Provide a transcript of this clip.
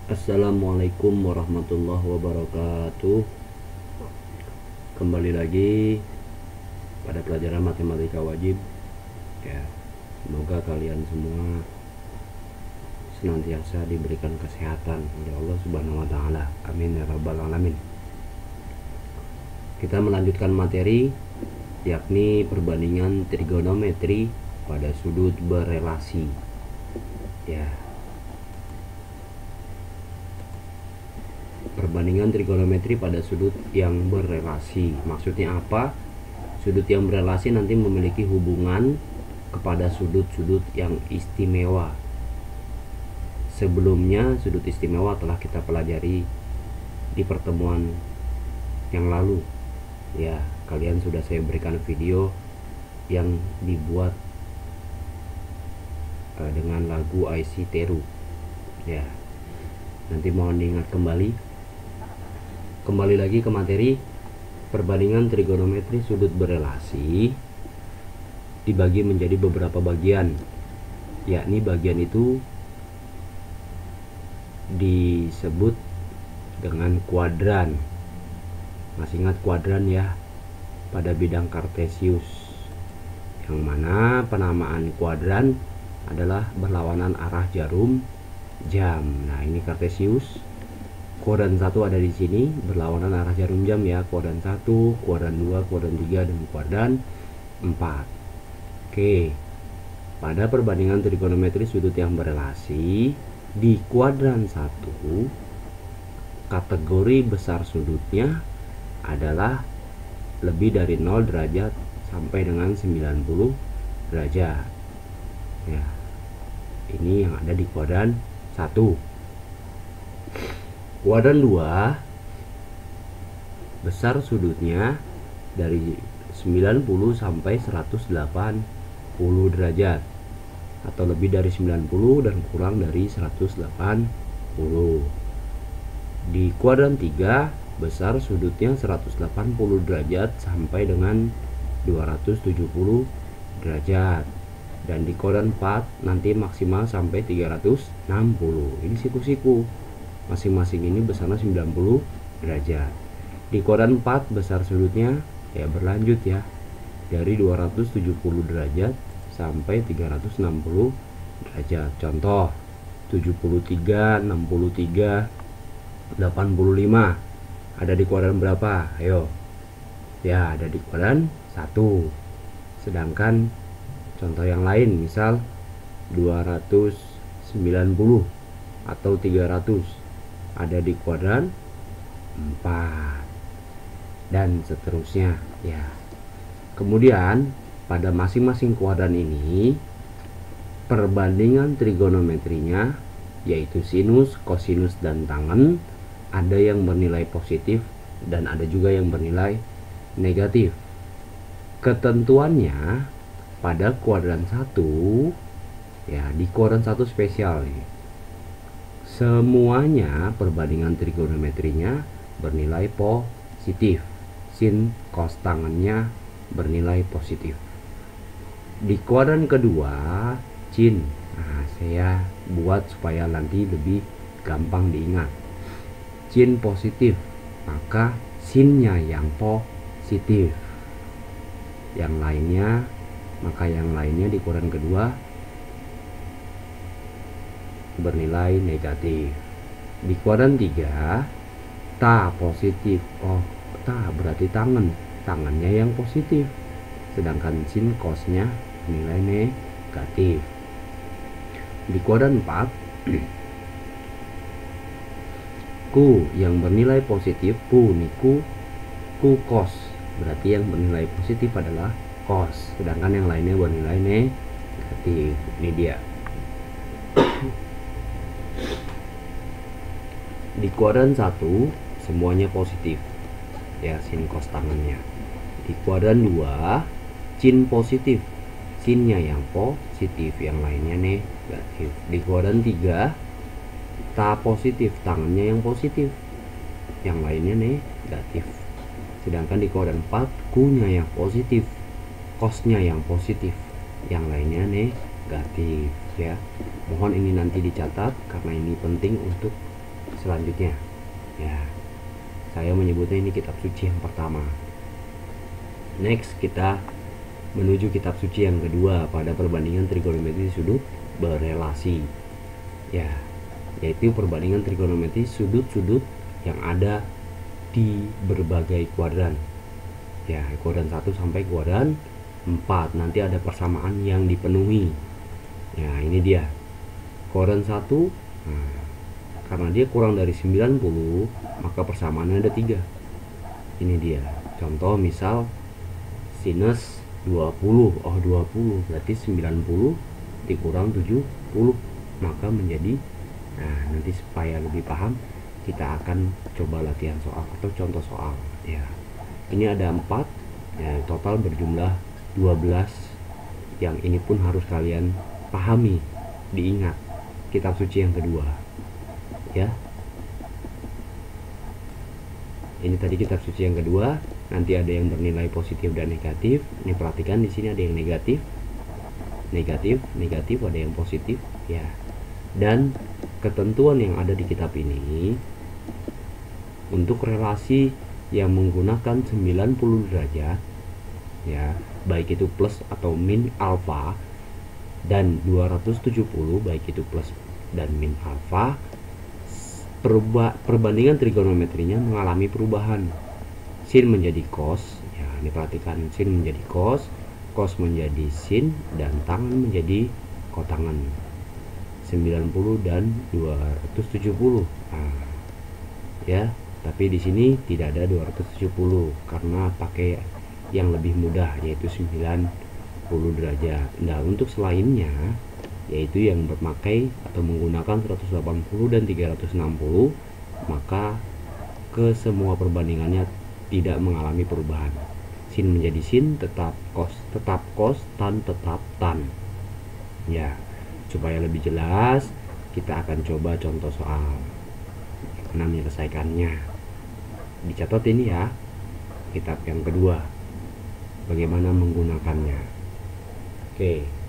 Assalamualaikum warahmatullahi wabarakatuh. Kembali lagi pada pelajaran matematika wajib ya. Semoga kalian semua senantiasa diberikan kesehatan oleh Allah Subhanahu wa taala. Amin ya rabbal alamin. Kita melanjutkan materi yakni perbandingan trigonometri pada sudut berelasi. Ya. Perbandingan trigonometri pada sudut yang berelasi. Maksudnya apa? Sudut yang berelasi nanti memiliki hubungan kepada sudut-sudut yang istimewa. Sebelumnya sudut istimewa telah kita pelajari di pertemuan yang lalu. Ya, kalian sudah saya berikan video yang dibuat dengan lagu IC Teru. Ya. Nanti mohon diingat kembali. Kembali lagi ke materi perbandingan trigonometri sudut berelasi dibagi menjadi beberapa bagian, yakni bagian itu disebut dengan kuadran. Masih ingat kuadran ya, pada bidang Kartesius, yang mana penamaan kuadran adalah berlawanan arah jarum jam. Nah, ini Kartesius. Kuadran 1 ada di sini berlawanan arah jarum jam ya. Kuadran 1, kuadran 2, kuadran 3 dan kuadran 4. Oke. Pada perbandingan trigonometri sudut yang berelasi di kuadran 1, kategori besar sudutnya adalah lebih dari 0 derajat sampai dengan 90 derajat. Ya. Ini yang ada di kuadran 1. Kuadran 2, besar sudutnya dari 90 sampai 180 derajat atau lebih dari 90 dan kurang dari 180. Di kuadran 3, besar sudutnya 180 derajat sampai dengan 270 derajat. Dan di kuadran 4 nanti maksimal sampai 360. Ini siku-siku. Masing-masing ini besarnya 90 derajat. Di kuadran 4 besar sudutnya ya berlanjut ya, dari 270 derajat sampai 360 derajat. Contoh 73, 63, 85 ada di kuadran berapa? Ayo. Ya, ada di kuadran 1. Sedangkan contoh yang lain misal 290 atau 300 ada di kuadran 4 dan seterusnya ya. Kemudian pada masing-masing kuadran ini perbandingan trigonometrinya yaitu sinus, kosinus dan tangen ada yang bernilai positif dan ada juga yang bernilai negatif. Ketentuannya pada kuadran 1 ya, di kuadran 1 spesial nih. Semuanya perbandingan trigonometrinya bernilai positif. Sin cos tangannya bernilai positif. Di kuadran kedua, sin. Nah, saya buat supaya nanti lebih gampang diingat. Sin positif, maka sinnya yang positif. Yang lainnya, maka yang lainnya di kuadran kedua bernilai negatif. Di kuadran 3, ta positif. Oh, ta berarti tangan. Tangannya yang positif. Sedangkan sin cosnya nilai negatif. Di kuadran 4, ku yang bernilai positif, ku niku, ku cos. Berarti yang bernilai positif adalah cos. Sedangkan yang lainnya bernilai negatif. Ini dia. Di kuadran 1 semuanya positif ya, sin cos tangannya. Di kuadran 2 sin positif, sinnya yang positif, yang lainnya negatif. Di kuadran 3 ta positif, tangannya yang positif, yang lainnya negatif. Sedangkan di kuadran 4 ku-nya yang positif, cosnya yang positif, yang lainnya negatif ya. Mohon ini nanti dicatat karena ini penting untuk selanjutnya. Ya, saya menyebutnya ini kitab suci yang pertama. Next, kita menuju kitab suci yang kedua pada perbandingan trigonometri sudut berelasi. Ya, yaitu perbandingan trigonometri sudut-sudut yang ada di berbagai kuadran. Ya, kuadran 1 sampai kuadran 4. Nanti ada persamaan yang dipenuhi. Ya, ini dia. Kuadran 1, nah, karena dia kurang dari 90, maka persamaannya ada 3. Ini dia. Contoh misal sinus 20. Oh, 20 berarti 90 dikurang 70, maka menjadi, nah nanti supaya lebih paham kita akan coba latihan soal atau contoh soal. Ya, ini ada 4, ya, total berjumlah 12. Yang ini pun harus kalian pahami, diingat kitab suci yang kedua. Ya, ini tadi kitab suci yang kedua. Nanti ada yang bernilai positif dan negatif. Ini perhatikan di sini ada yang negatif, negatif, ada yang positif, ya. Dan ketentuan yang ada di kitab ini untuk relasi yang menggunakan 90 derajat, ya, baik itu plus atau min alfa, dan 270 baik itu plus dan min alfa, perbandingan trigonometrinya mengalami perubahan. Sin menjadi cos, ya, ini perhatikan, sin menjadi cos menjadi sin, dan tangan menjadi kotangan. 90 dan 270. Nah, ya, tapi di sini tidak ada 270 karena pakai yang lebih mudah, yaitu 90 derajat. Nah, untuk selainnya, yaitu yang memakai atau menggunakan 180 dan 360, maka ke semua perbandingannya tidak mengalami perubahan. Sin menjadi sin, tetap cos, tan tetap tan. Ya, supaya lebih jelas, kita akan coba contoh soal karena menyelesaikannya. Dicatat ini ya, kitab yang kedua, bagaimana menggunakannya. Oke.